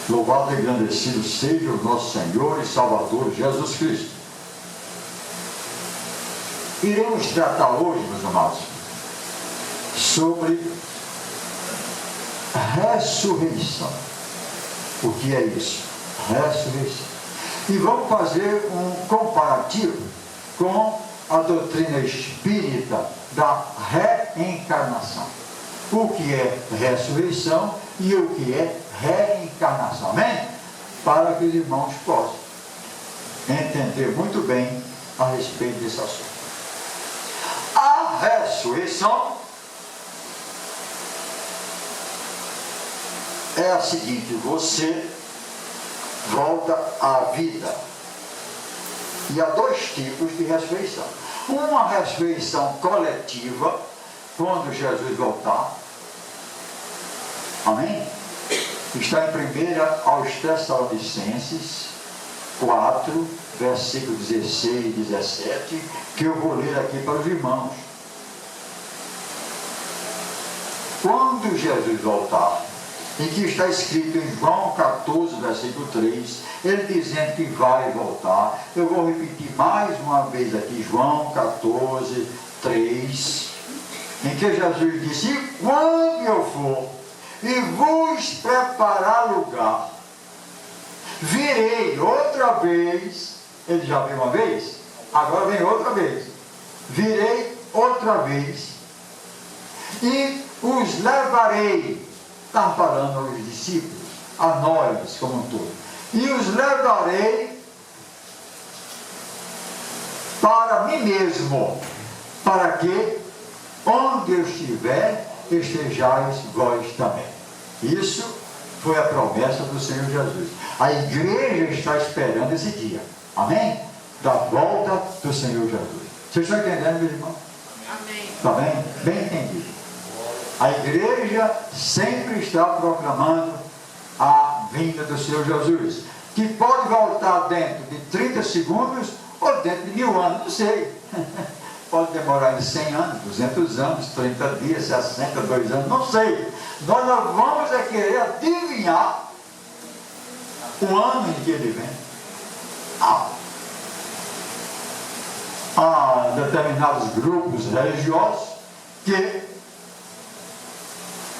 Louvado e engrandecido seja o nosso Senhor e Salvador Jesus Cristo. Iremos tratar hoje, meus amados, sobre ressurreição. O que é isso? Ressurreição. E vamos fazer um comparativo com a doutrina espírita da reencarnação. O que é ressurreição e o que é reencarnação. Amém? Para que os irmãos possam entender muito bem a respeito desse assunto. A ressurreição é a seguinte: você volta à vida. E há dois tipos de ressurreição. Uma ressurreição coletiva, quando Jesus voltar. Amém? Está em 1 aos Tessalonicenses 4, versículos 16 e 17, que eu vou ler aqui para os irmãos. Quando Jesus voltar, em que está escrito em João 14, versículo 3, ele dizendo que vai voltar. Eu vou repetir mais uma vez aqui, João 14, 3, em que Jesus disse: e quando eu for e vos preparar lugar, virei outra vez. Ele já veio uma vez, agora vem outra vez. Virei outra vez e os levarei. Está falando aos discípulos, a nós como um todo. E os levarei para mim mesmo, para que onde eu estiver, estejais vós também. Isso foi a promessa do Senhor Jesus. A igreja está esperando esse dia. Amém? Da volta do Senhor Jesus. Vocês estão entendendo, meu irmão? Amém. Está bem? Bem entendido. A igreja sempre está proclamando a vinda do Senhor Jesus, que pode voltar dentro de 30 segundos ou dentro de 1000 anos, não sei. Pode demorar em 100 anos, 200 anos, 30 dias, 60, 2 anos, não sei. Nós não vamos querer adivinhar o ano em que ele vem. Há determinados grupos religiosos que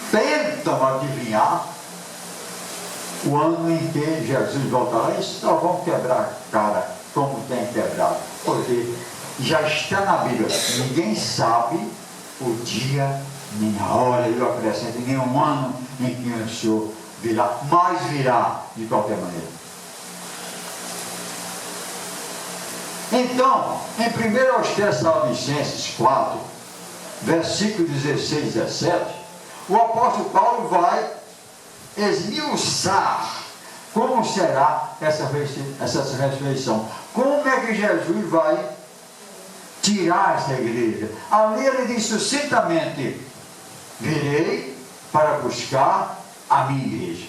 tentam adivinhar o ano em que Jesus voltará. Isso só vão quebrar a cara, como tem quebrado, porque já está na Bíblia. Ninguém sabe o dia, nem a hora, eu acrescento, nem um ano em que o Senhor virá, mas virá de qualquer maneira. Então, em 1 aos Tessalonicenses 4, versículos 16 e 17, o apóstolo Paulo vai esmiuçar como será essa ressurreição. Como é que Jesus vai tirar essa igreja? Ali ele diz sucintamente: virei para buscar a minha igreja,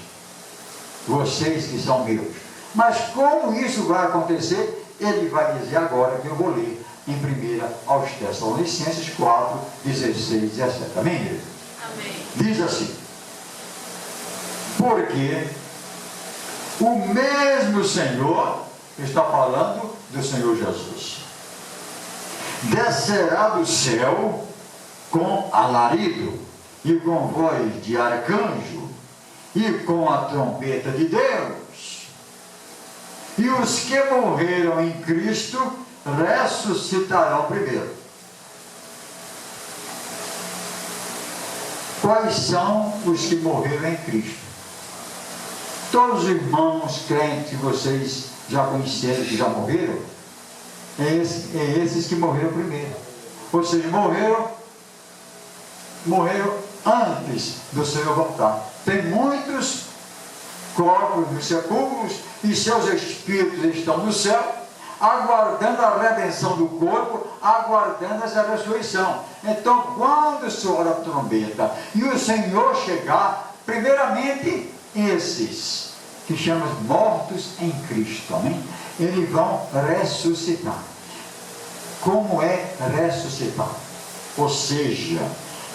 vocês que são meus. Mas como isso vai acontecer? Ele vai dizer agora, que eu vou ler em 1 aos Tessalonicenses 4, 16 e 17. Amém, igreja? Amém. Diz assim: porque o mesmo Senhor, está falando do Senhor Jesus, descerá do céu com alarido e com voz de arcanjo e com a trombeta de Deus, e os que morreram em Cristo ressuscitarão primeiro. Quais são os que morreram em Cristo? Todos os irmãos crentes que vocês já conheceram, que já morreram, é esses que morreram primeiro. Ou seja, morreram antes do Senhor voltar. Tem muitos corpos nos sepulcros e seus espíritos estão no céu, aguardando a redenção do corpo, aguardando essa ressurreição. Então, quando soar a trombeta e o Senhor chegar, primeiramente, esses que chamam mortos em Cristo, amém? Eles vão ressuscitar. Como é ressuscitar? Ou seja,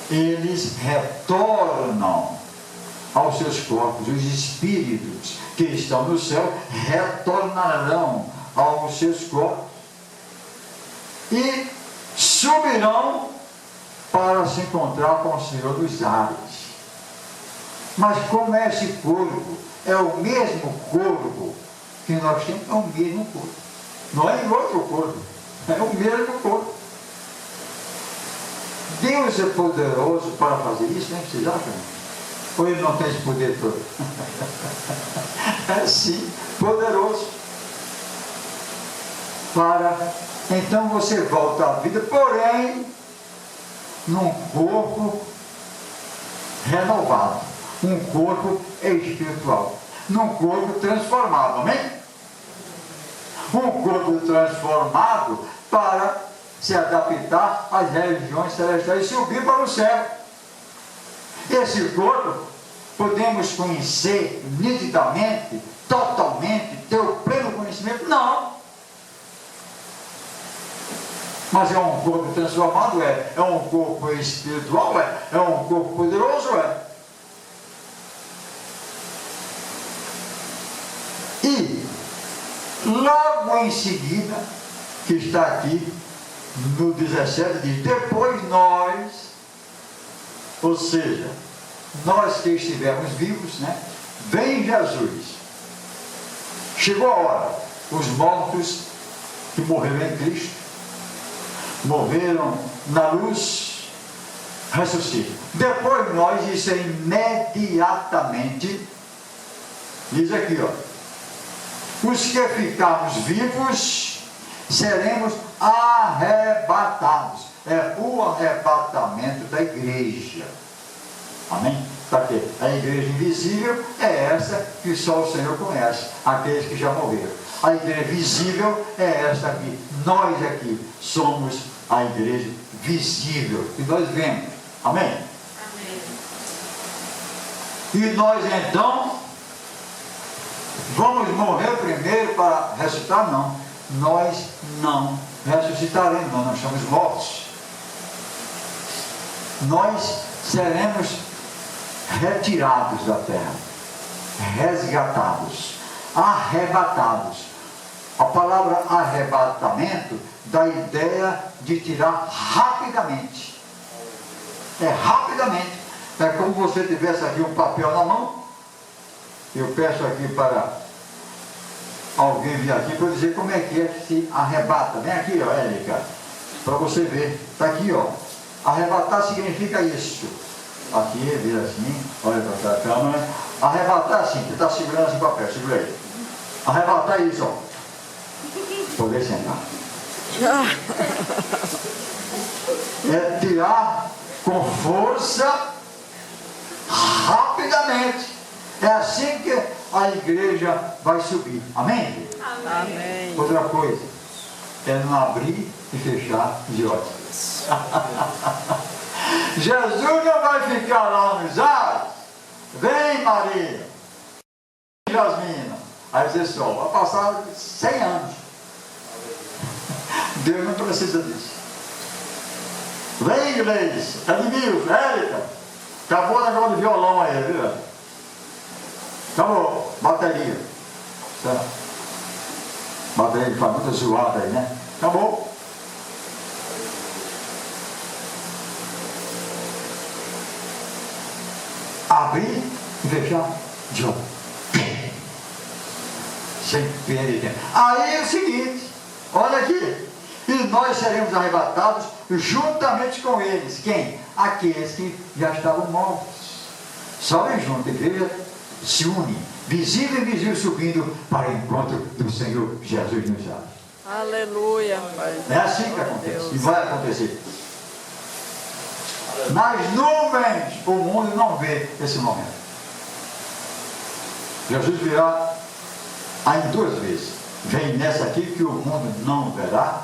eles retornam aos seus corpos. Os espíritos que estão no céu retornarão aos seus corpos e subirão para se encontrar com o Senhor dos ares. Mas como esse corpo é o mesmo corpo que nós temos, é o mesmo corpo. Não é em outro corpo, é o mesmo corpo. Deus é poderoso para fazer isso, né? Vocês acham? Ou Ele não tem esse poder todo? É sim, poderoso. Então você volta à vida, porém, num corpo renovado, um corpo espiritual, num corpo transformado, amém? Um corpo transformado para se adaptar às regiões celestiais e subir para o céu. Esse corpo podemos conhecer nitidamente, totalmente, ter o pleno conhecimento? Não. Mas é um corpo transformado? É um corpo espiritual? É um corpo poderoso? E logo em seguida, que está aqui no 17, diz: depois nós, ou seja, nós que estivemos vivos, né? Vem Jesus. Chegou a hora. Os mortos que morreram em Cristo, morreram na luz, ressuscitam. Depois nós, isso é imediatamente, diz aqui, os que ficarmos vivos seremos arrebatados. É o arrebatamento da igreja. Amém? Porque a igreja invisível é essa que só o Senhor conhece, aqueles que já morreram. A igreja visível é esta aqui. Nós aqui somos a igreja visível que nós vemos. Amém? Amém. E nós então vamos morrer primeiro para ressuscitar? Não. Nós não ressuscitaremos, nós não estamos mortos. Nós seremos retirados da terra, resgatados, arrebatados. A palavra arrebatamento dá a ideia de tirar rapidamente. É rapidamente. É como você tivesse aqui um papel na mão. Eu peço aqui para alguém vir aqui para dizer como é que se arrebata. Vem aqui, Érica, para você ver. Está aqui, arrebatar significa isso. Aqui, vira assim, olha para a câmera. Arrebatar assim, você está segurando esse papel, segura aí. Arrebatar isso, Poder sentar. É tirar com força, rapidamente. É assim que a igreja vai subir. Amém? Amém. Outra coisa é não abrir e fechar de olhos. Jesus não vai ficar lá nos ares. Vem, Maria, Jasmina. Aí você só vai passar 100 anos. Deus não precisa disso. Vem, Gleice, Edmilson, Érica. Acabou o negócio de violão aí, viu? Acabou, bateria. Certo? Bateria faz muita zoada aí, né? Acabou. Abrir e fechar de novo. Sem perder tempo. Aí é o seguinte, olha aqui. E nós seremos arrebatados juntamente com eles. Quem? Aqueles que já estavam mortos. Sobem junto, a igreja se une, visível e invisível, subindo para o encontro do Senhor Jesus nos ares. Aleluia, Pai. É assim que acontece, e vai acontecer. Nas nuvens, o mundo não vê esse momento. Jesus virá aí 2 vezes. Vem nessa aqui que o mundo não verá,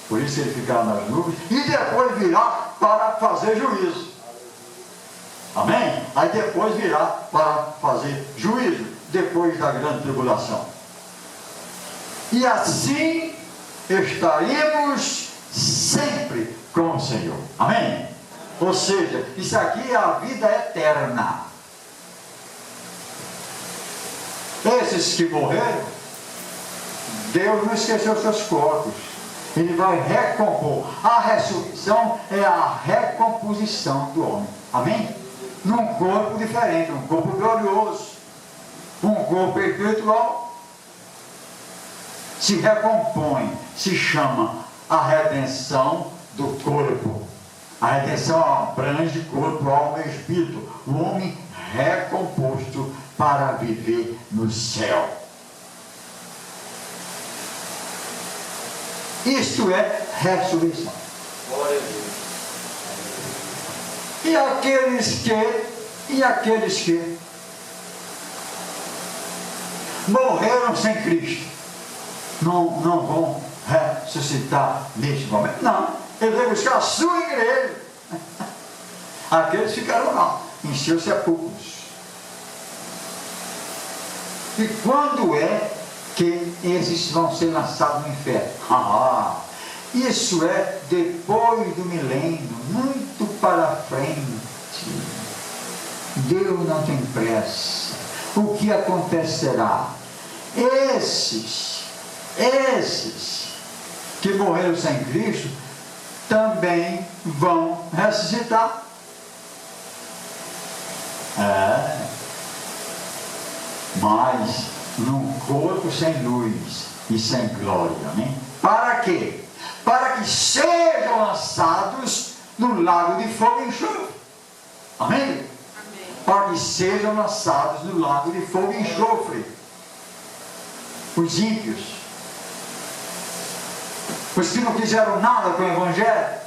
por isso ele ficará nas nuvens, e depois virá para fazer juízo. Amém? Aí depois virá para fazer juízo, depois da grande tribulação. E assim estaremos sempre com o Senhor. Amém? Ou seja, isso aqui é a vida eterna. Esses que morreram, Deus não esqueceu seus corpos. Ele vai recompor. A ressurreição é a recomposição do homem. Amém? Num corpo diferente, um corpo glorioso, um corpo espiritual. Se recompõe, se chama a redenção do corpo. A redenção abrange corpo, alma e espírito. O homem recomposto para viver no céu. Isto é ressurreição. E aqueles que morreram sem Cristo não vão ressuscitar neste momento. Não, ele vai buscar a sua igreja. Aqueles ficaram lá, em seus sepulcros. E quando é que esses vão ser lançados no inferno? Isso é depois do milênio, muito para frente. Deus não tem pressa. O que acontecerá? Esses que morreram sem Cristo também vão ressuscitar. Mas num corpo sem luz e sem glória. Amém? Para quê? Para que sejam lançados no lago de fogo e enxofre. Amém? Amém? Para que sejam lançados no lago de fogo e enxofre. Os ímpios, os que não fizeram nada com o Evangelho,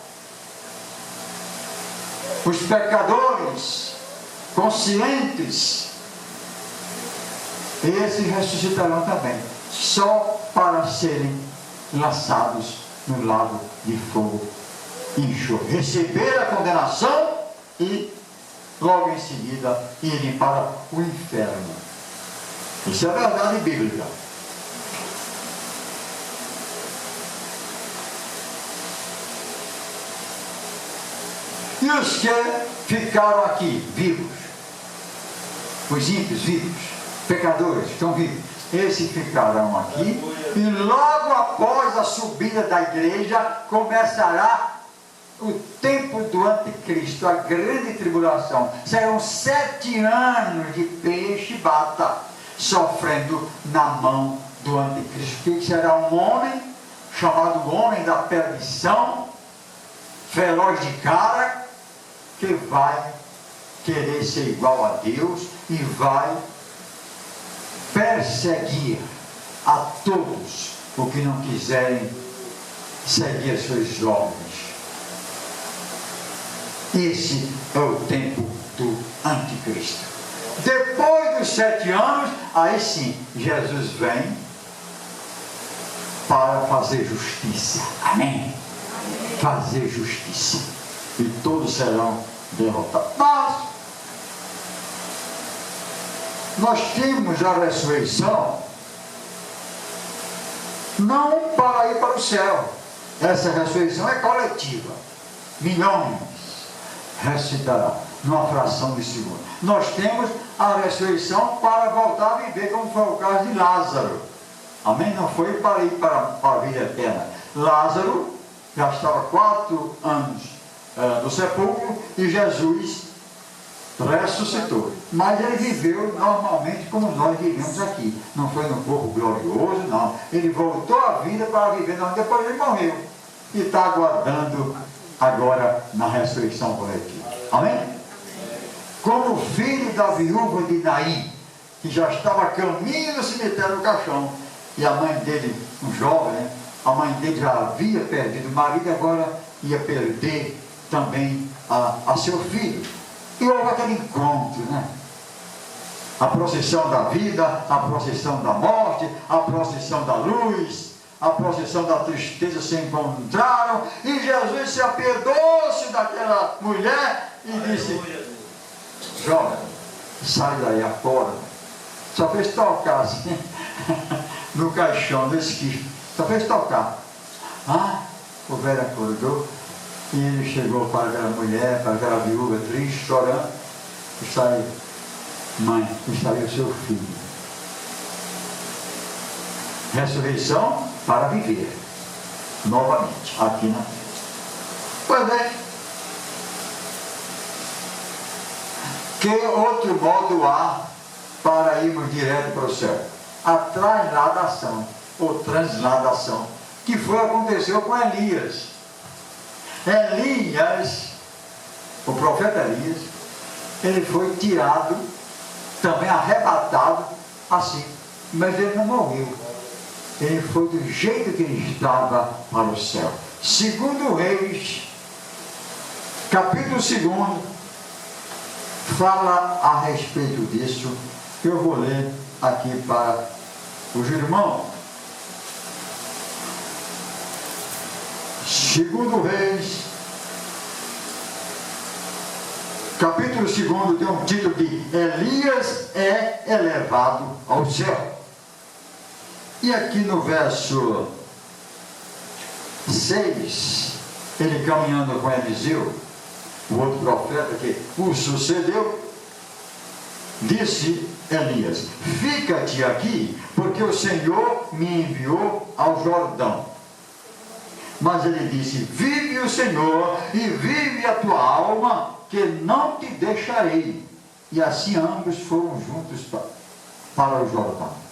os pecadores conscientes, esses ressuscitarão também, só para serem lançados no lago de fogo e enxofre. Receber a condenação e logo em seguida irem para o inferno. Isso é verdade bíblica. E os que ficaram aqui vivos, os ímpios vivos, pecadores estão vivos, esses ficarão aqui, e logo após a subida da igreja começará o tempo do anticristo, a grande tribulação. Serão 7 anos de peixe e bata sofrendo na mão do anticristo, que será um homem chamado homem da perdição, feroz de cara, que vai querer ser igual a Deus e vai perseguir a todos os que não quiserem seguir seus ordens. Esse é o tempo do anticristo. Depois dos 7 anos, aí sim, Jesus vem para fazer justiça. Amém? Fazer justiça. E todos serão derrotados. Mas nós temos a ressurreição não para ir para o céu. Essa ressurreição é coletiva. Milhões ressuscitarão numa fração de segundo. Nós temos a ressurreição para voltar a viver, como foi o caso de Lázaro. Amém? Não foi para ir para a vida eterna. Lázaro já estava 4 anos do sepulcro e Jesus ressuscitou. Mas ele viveu normalmente como nós vivemos aqui. Não foi no corpo glorioso, não. Ele voltou à vida para viver, não. Depois ele morreu. E está aguardando agora na ressurreição coletiva. Amém? Como o filho da viúva de Naim, que já estava a caminho do cemitério do caixão, e a mãe dele, um jovem, né? A mãe dele já havia perdido o marido, agora ia perder também a seu filho. E houve aquele encontro, né? A procissão da vida, a procissão da morte, a procissão da luz, a procissão da tristeza se encontraram, e Jesus se apiedou-se daquela mulher e disse: jovem, sai daí agora. Só fez tocar assim no caixão do esquife, só fez tocar. O velho acordou e ele chegou para aquela mulher, para aquela viúva triste, chorando. Está aí, mãe, está aí o seu filho. ressurreição para viver novamente aqui na terra. Pois bem, que outro modo há para irmos direto para o céu? A transladação, ou transladação, que foi aconteceu com Elias. Elias, o profeta Elias, ele foi tirado, também arrebatado, assim, mas ele não morreu. Ele foi do jeito que ele estava para o céu. Segundo Reis, capítulo 2, fala a respeito disso. Eu vou ler aqui para os irmãos. Segundo Reis, capítulo 2, tem um título de Elias é elevado ao céu. E aqui no verso 6, ele caminhando com Eliseu, o outro profeta que o sucedeu, disse Elias: fica-te aqui, porque o Senhor me enviou ao Jordão. Mas ele disse: vive o Senhor e vive a tua alma, que não te deixarei. E assim ambos foram juntos para o Jordão.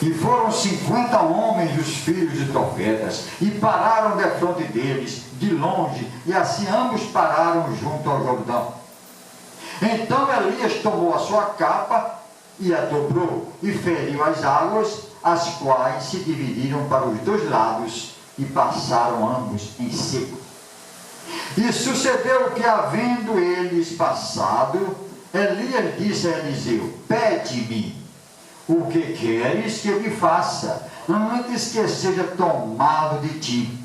E foram 50 homens os filhos de profetas, e pararam defronte deles, de longe, e assim ambos pararam junto ao Jordão. Então Elias tomou a sua capa e a dobrou, e feriu as águas, as quais se dividiram para os dois lados, e passaram ambos em seco. E sucedeu que, havendo eles passado, Elias disse a Eliseu: pede-me o que queres que eu lhe faça, antes que seja tomado de ti.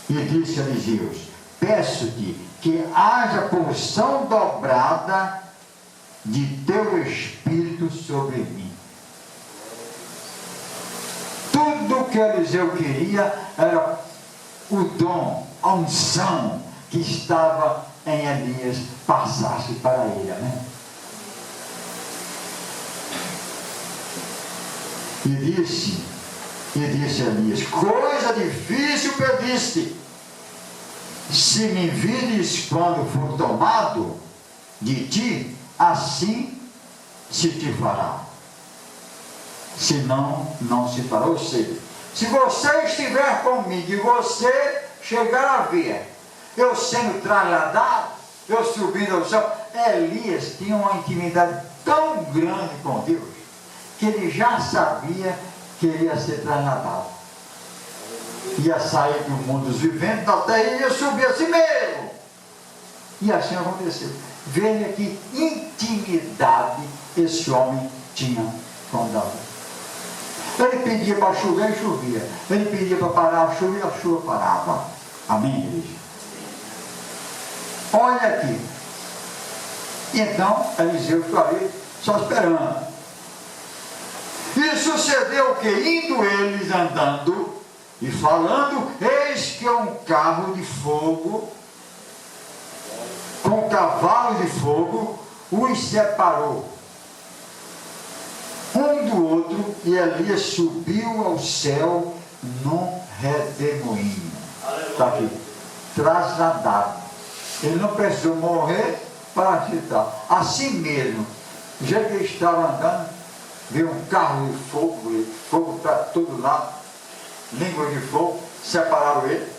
E disse a Eliseu: peço-te que haja porção dobrada de teu espírito sobre mim. Tudo que Eliseu queria era o dom, a unção que estava em Elias passasse para ele, né? E disse Elias: coisa difícil pediste. Se me vires quando for tomado de ti, assim se te fará. Se não, não se fará. Ou seja, se você estiver comigo e você chegar a ver eu sendo trasladado, eu subindo ao céu, Elias tinha uma intimidade tão grande com Deus, que ele já sabia que ele ia ser trasladado. Ia sair do mundo dos viventes da terra e ia subir assim mesmo. E assim aconteceu. Veja que intimidade esse homem tinha com Deus. Ele pedia para chover e chovia. Ele pedia para parar a chuva e a chuva parava. Amém, igreja? Olha aqui. Então, Eliseu ficou ali só esperando. E sucedeu que, indo eles andando e falando, eis que um carro de fogo, com cavalo de fogo, os separou um do outro, e Elias subiu ao céu num redemoinho. Está aqui, trasladado. Ele não precisou morrer para citar. Assim mesmo, do jeito que ele estava andando, veio um carro de fogo, fogo para todo lado, língua de fogo, separaram ele.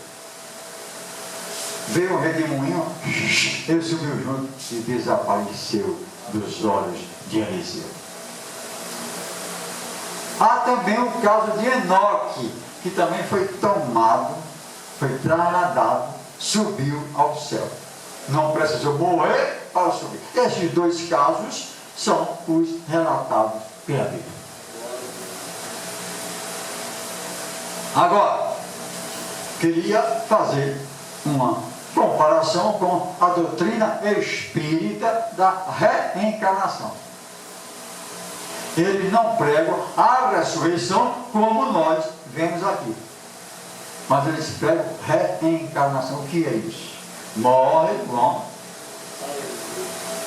Veio um redemoinho, ele subiu junto e desapareceu dos olhos de Eliseu. Há também o caso de Enoque, que também foi tomado, foi trasladado, subiu ao céu. Não precisou morrer para subir. Esses dois casos são os relatados pela Bíblia. Agora, queria fazer uma comparação com a doutrina espírita da reencarnação. Eles não pregam a ressurreição como nós vemos aqui, mas eles pregam reencarnação. O que é isso? Morre, bom,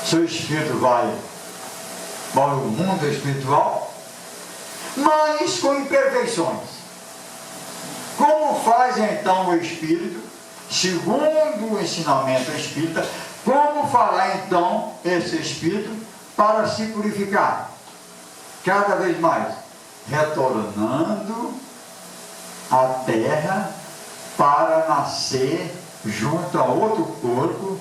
seu espírito vai para o mundo espiritual, mas com imperfeições. Como faz então o Espírito, segundo o ensinamento espírita, como fará então esse Espírito para se purificar? Cada vez mais, retornando à terra para nascer junto a outro corpo,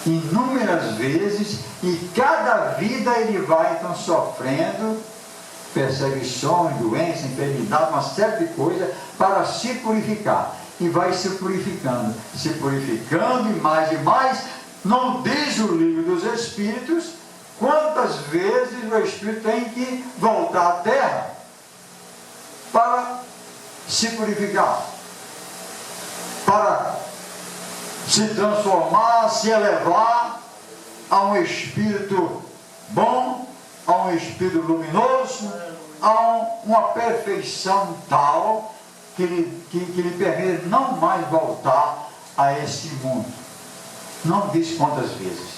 inúmeras vezes, e cada vida ele vai então sofrendo perseguições, doenças, enfermidade, uma série de coisas para se purificar. E vai se purificando e mais. Não diz o livro dos Espíritos quantas vezes o Espírito tem que voltar à terra para se purificar, para se transformar, se elevar a um Espírito bom, a um Espírito luminoso, a uma perfeição tal que lhe permite não mais voltar a esse mundo. Não diz quantas vezes.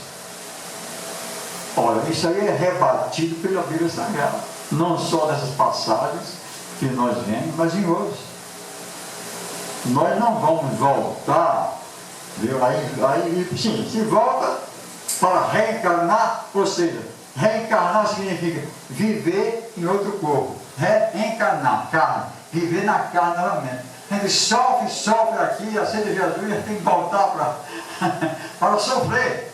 Olha, isso aí é rebatido pela Bíblia Sagrada, não só nessas passagens que nós vemos, mas em outras. Nós não vamos voltar, viu? Aí sim, se volta para reencarnar, ou seja, reencarnar significa viver em outro corpo, reencarnar, carne, viver na carne novamente. A gente sofre aqui, aceita Jesus, e tem que voltar para sofrer.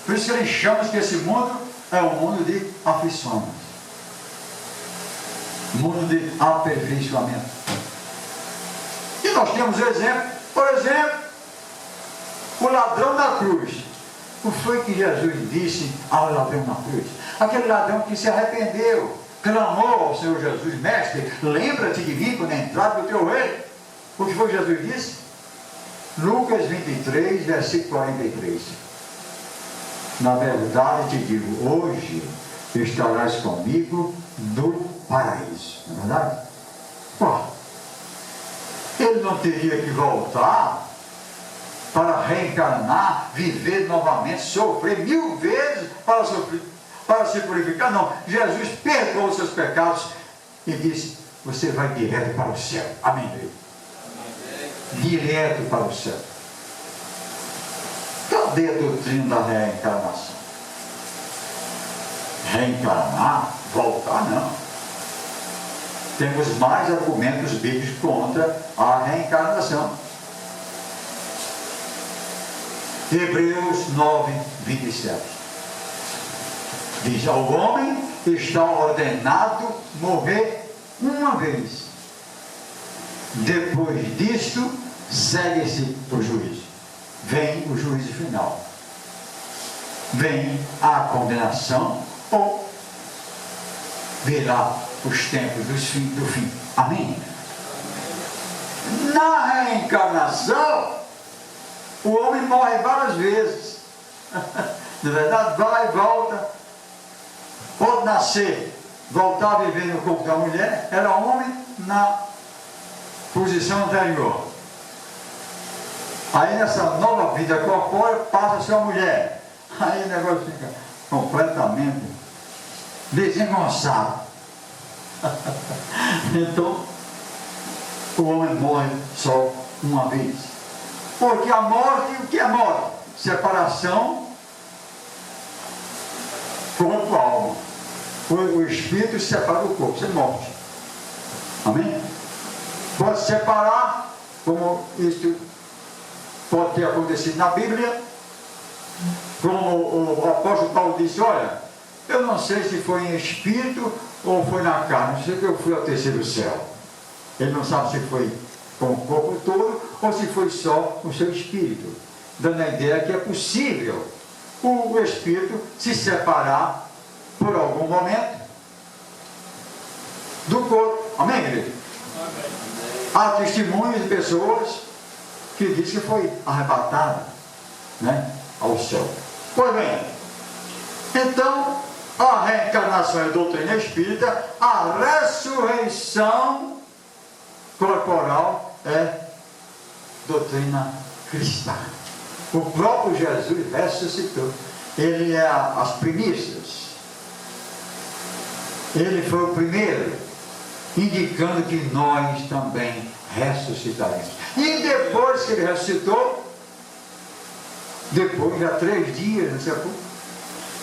Por isso que ele chama que esse mundo é um mundo de aflições, mundo de aperfeiçoamento. E nós temos exemplo, por exemplo, o ladrão da cruz. O que foi que Jesus disse ao ladrão na cruz? Aquele ladrão que se arrependeu, clamou ao Senhor Jesus: mestre, lembra-te de mim quando entrar no teu reino. O que foi que Jesus disse? Lucas 23, versículo 43. Na verdade te digo, hoje estarás comigo no paraíso. Não é verdade? Pô, ele não teria que voltar para reencarnar, viver novamente, sofrer 1000 vezes para se purificar? Não, Jesus perdoou os seus pecados e disse: você vai direto para o céu. Amém, Deus? Direto para o céu. Cadê a doutrina da reencarnação? Reencarnar, voltar, não. Temos mais argumentos bíblicos contra a reencarnação. Hebreus 9, 27. Diz: ao homem está ordenado morrer uma vez. Depois disto, segue-se o juízo. Vem o juízo final. Vem a condenação, ou virá os tempos do fim. Amém? Na reencarnação, o homem morre várias vezes. Na verdade, vai e volta. Pode nascer, voltar a viver no corpo da mulher, era homem na posição anterior. Aí nessa nova vida corpórea passa a ser uma mulher. Aí o negócio fica completamente desengonçado. Então, o homem morre só uma vez. Porque a morte, o que é morte? Separação corpo-alma. O espírito se separa do corpo, isso é morte. Amém? Pode separar, como isso pode ter acontecido na Bíblia, como o apóstolo Paulo disse: olha, eu não sei se foi em espírito ou foi na carne, não sei que eu fui ao terceiro céu. Ele não sabe se foi com o corpo todo ou se foi só o seu espírito, dando a ideia que é possível o espírito se separar por algum momento do corpo. Amém, igreja? Há testemunhos de pessoas que dizem que foi arrebatada, né, ao céu. Pois bem, então a reencarnação é doutrina espírita, a ressurreição corporal é doutrina cristã. O próprio Jesus ressuscitou. ele é as primícias. Ele foi o primeiro, indicando que nós também ressuscitaremos. E depois que ele ressuscitou, depois de 3 dias no sepulcro,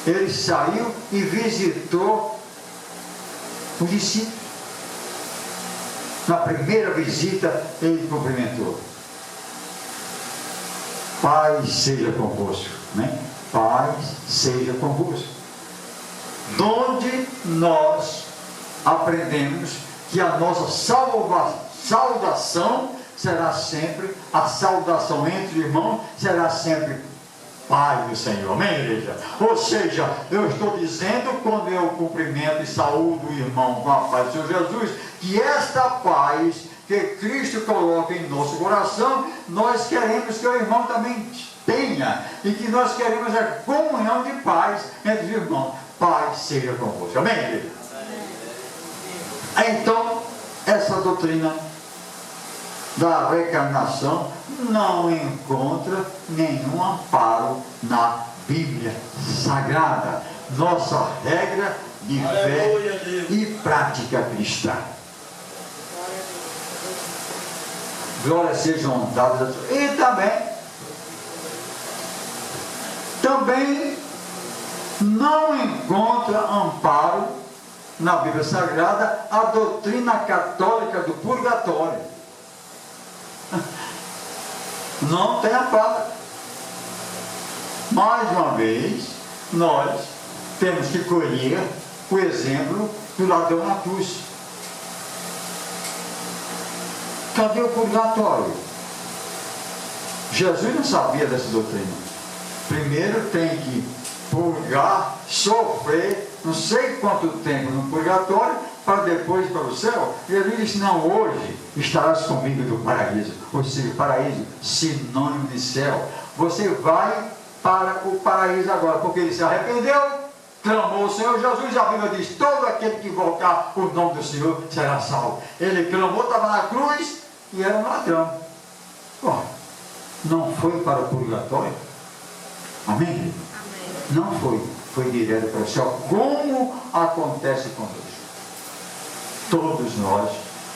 ele saiu e visitou os discípulos. Na primeira visita, ele cumprimentou: paz seja convosco, né? Paz seja convosco. Donde nós aprendemos que a nossa saudação será sempre, a saudação entre irmãos será sempre paz do Senhor, amém, igreja? Ou seja, eu estou dizendo, quando eu cumprimento e saúdo o irmão com a paz do Senhor Jesus, que esta paz que Cristo coloca em nosso coração, nós queremos que o irmão também tenha, e que nós queremos a comunhão de paz entre os irmãos. Paz seja convosco, amém, igreja? Então, essa doutrina da reencarnação não encontra nenhum amparo na Bíblia Sagrada, nossa regra de fé e prática cristã. Glórias sejam dadas a Deus. E também não encontra amparo na Bíblia Sagrada a doutrina católica do purgatório. Não tem amparo. Mais uma vez, nós temos que colher o exemplo do ladrão na cruz. Cadê o purgatório? Jesus não sabia dessa doutrina. Primeiro tem que purgar, sofrer, não sei quanto tempo no purgatório, para depois ir para o céu. E ele disse: não, hoje estarás comigo no paraíso. Ou seja, paraíso, sinônimo de céu. Você vai para o paraíso agora, porque ele se arrependeu, clamou o Senhor Jesus. A Bíblia diz: todo aquele que invocar o nome do Senhor será salvo. Ele clamou, estava na cruz e era um ladrão. Bom, não foi para o purgatório? Amém? Amém. Não foi. Foi direto para o céu, como acontece conosco. Todos nós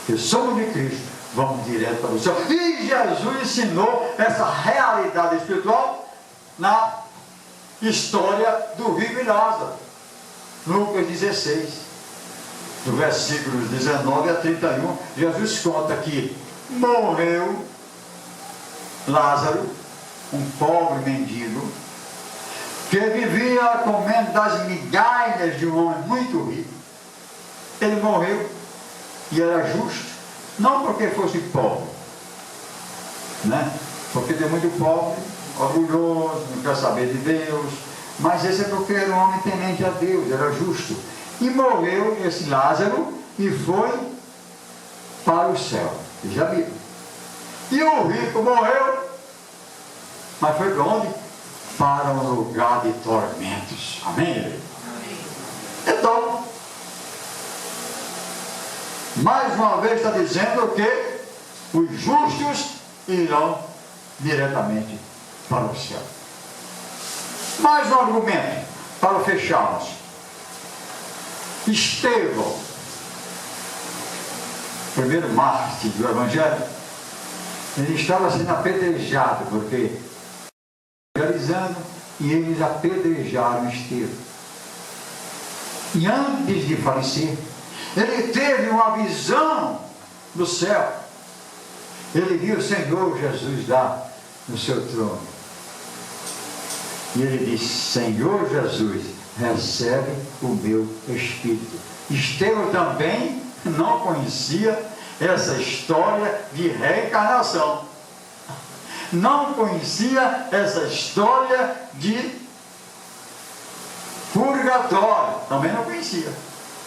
que somos de Cristo vamos direto para o céu. E Jesus ensinou essa realidade espiritual na história do rico e Lázaro. Lucas 16, do versículos 19 a 31, Jesus conta que morreu Lázaro, um pobre mendigo, que vivia comendo das migalhas de um homem muito rico. Ele morreu e era justo, não porque fosse pobre, né? Porque tem muito pobre, orgulhoso, não quer saber de Deus, mas esse é porque era um homem temente a Deus, era justo. E morreu esse Lázaro e foi para o céu. Já viu? E o rico morreu, mas foi para onde? Para um lugar de tormentos. Amém? Amém. Então, mais uma vez está dizendo que os justos irão diretamente para o céu. Mais um argumento para fecharmos. Estevão, primeiro mártir do Evangelho, ele estava sendo apedrejado, porque realizando, e eles apedrejaram Estevão. E antes de falecer, ele teve uma visão do céu. Ele viu o Senhor Jesus lá no seu trono. E ele disse: Senhor Jesus, recebe o meu espírito. Estevão também não conhecia essa história de reencarnação. Não conhecia essa história de purgatório. Também não conhecia.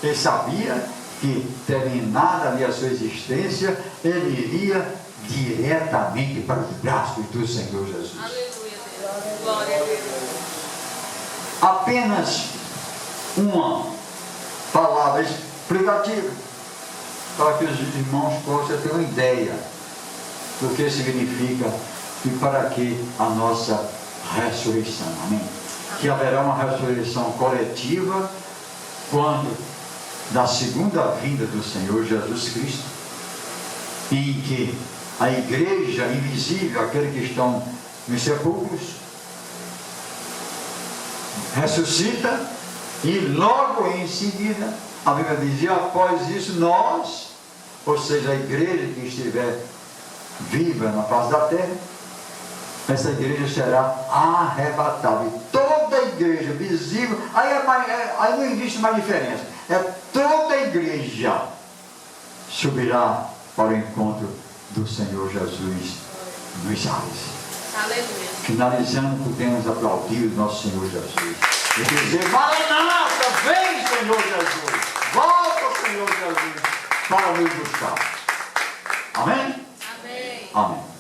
Ele sabia que, terminada ali a sua existência, ele iria diretamente para os braços do Senhor Jesus. Aleluia, Deus. Glória a Deus. Apenas uma palavra explicativa, para que os irmãos possam ter uma ideia do que significa e para que a nossa ressurreição. Amém? que haverá uma ressurreição coletiva quando da segunda vinda do Senhor Jesus Cristo, em que a igreja invisível, aqueles que estão nos sepulcros, ressuscita, e logo em seguida, a Bíblia diz, e após isso nós, ou seja, a igreja que estiver viva na face da terra, essa igreja será arrebatada. E toda a igreja visível, aí não existe mais diferença, é toda a igreja subirá para o encontro do Senhor Jesus nos ares. Aleluia. Finalizando, podemos aplaudir o nosso Senhor Jesus e dizer, Maranata, vem Senhor Jesus, volta Senhor Jesus para nos buscar. Amém? Amém. Amém.